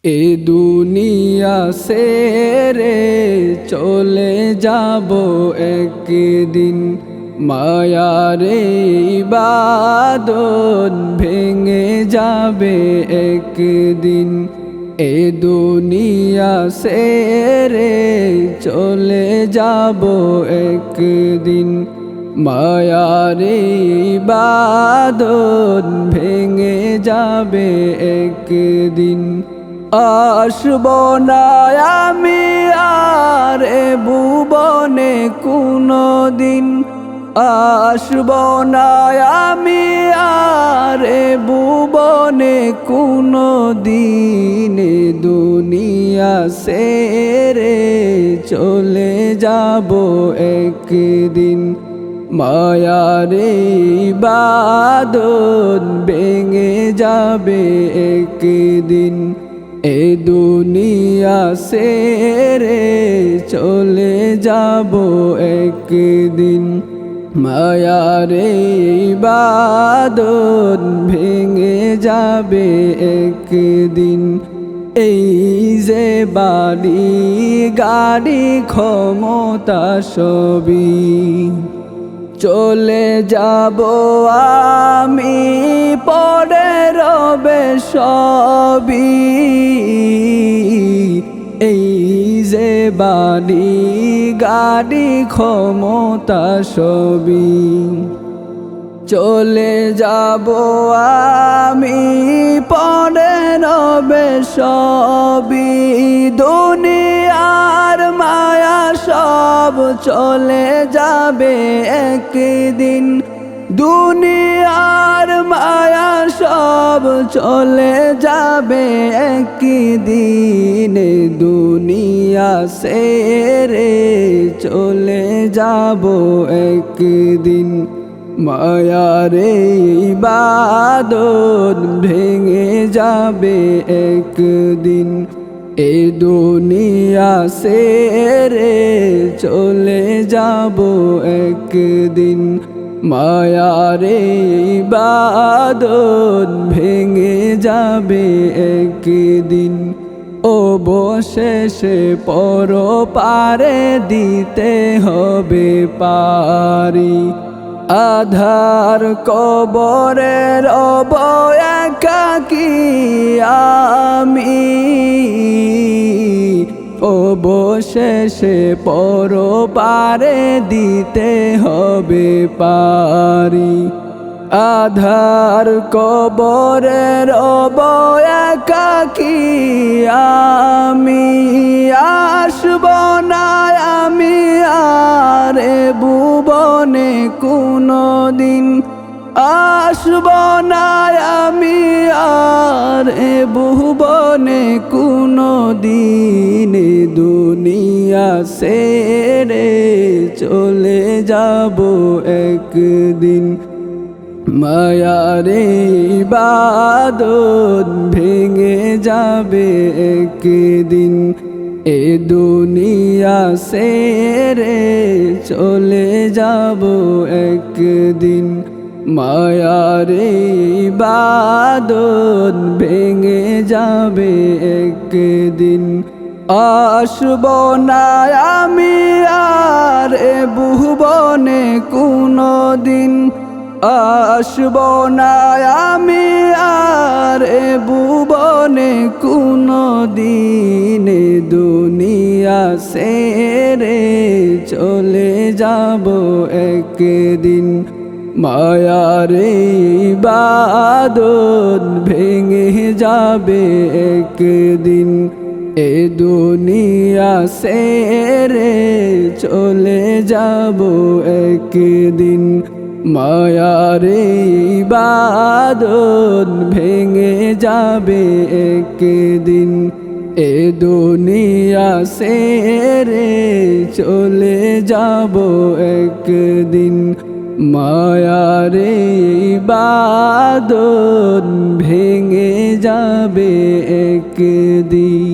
এ দুনিয়া ছেড়ে চলে যাব একদিন, মায়ারে বাঁধন ভেঙে যাবে একদিন। এ দুনিয়া ছেড়ে চলে যাব একদিন, মায়ারে বাঁধন ভেঙে যাবে একদিন। আসব না আমি আর এ ভুবনে কোনো দিন, আসব না আমি আর এ ভুবনে কোনো দিন। দুনিয়া ছেড়ে চলে যাব একদিন, মায়ারে বাঁধন ভেঙে যাবে একদিন। এ দুনিয়া ছেড়ে চলে যাব একদিন, মায়ারে বাঁধন ভেঙে যাবে একদিন। এই যে বাড়ি গাড়ি ক্ষমতা সবই চলে যাব আমি, পড়ে রবে সবই। এই যে বাড়ি গাড়ি ক্ষমতা সবই চলে যাব আমি, পড়ে রবে সবই। দুনিয়ার মায়া সব চলে যাবে একদিন, দুনিয়ার মায়া সব চলে যাবে একদিন। দুনিয়া ছেড়ে চলে যাব একদিন, মায়ারে বাঁধন ভেঙে যাবে একদিন। এ দুনিয়া ছেড়ে চলে যাব একদিন, মায়ারে বাঁধন ভেঙে যাবে একদিন। অবশেষে পরপারে দিতে হবে পারি, আধার কবরে রব একাকী আমি। অবশেষে পরপারে দিতে হবে পারি, আধার কবরে রব একাকী আমি। আসব না আমি আর এ ভুবনে কোনো দিন, আসব না আমি আর এ ভুবনে কোনো দিন। দুনিয়া ছেড়ে চলে যাব একদিন, মায়ারে বাঁধন ভেঙে যাবে একদিন। এ দুনিয়া ছেড়ে চলে যাব একদিন, মায়ারে বাঁধন ভেঙে যাবে একদিন। আসব না আমি আর এ ভুবনে কোনো দিন, আসব না আমি আর এ ভুবনে কোনো দিন। দুনিয়া ছেড়ে চলে যাব একদিন, মায়ারে বাঁধন ভেঙে যাবে একদিন। এ দুনিয়া ছেড়ে চলে যাব একদিন, মায়ারে বাঁধন ভেঙে যাবে একদিন। এ দুনিয়া ছেড়ে চলে যাব একদিন, মায়ারে বাঁধন ভেঙে যাবে একদিন।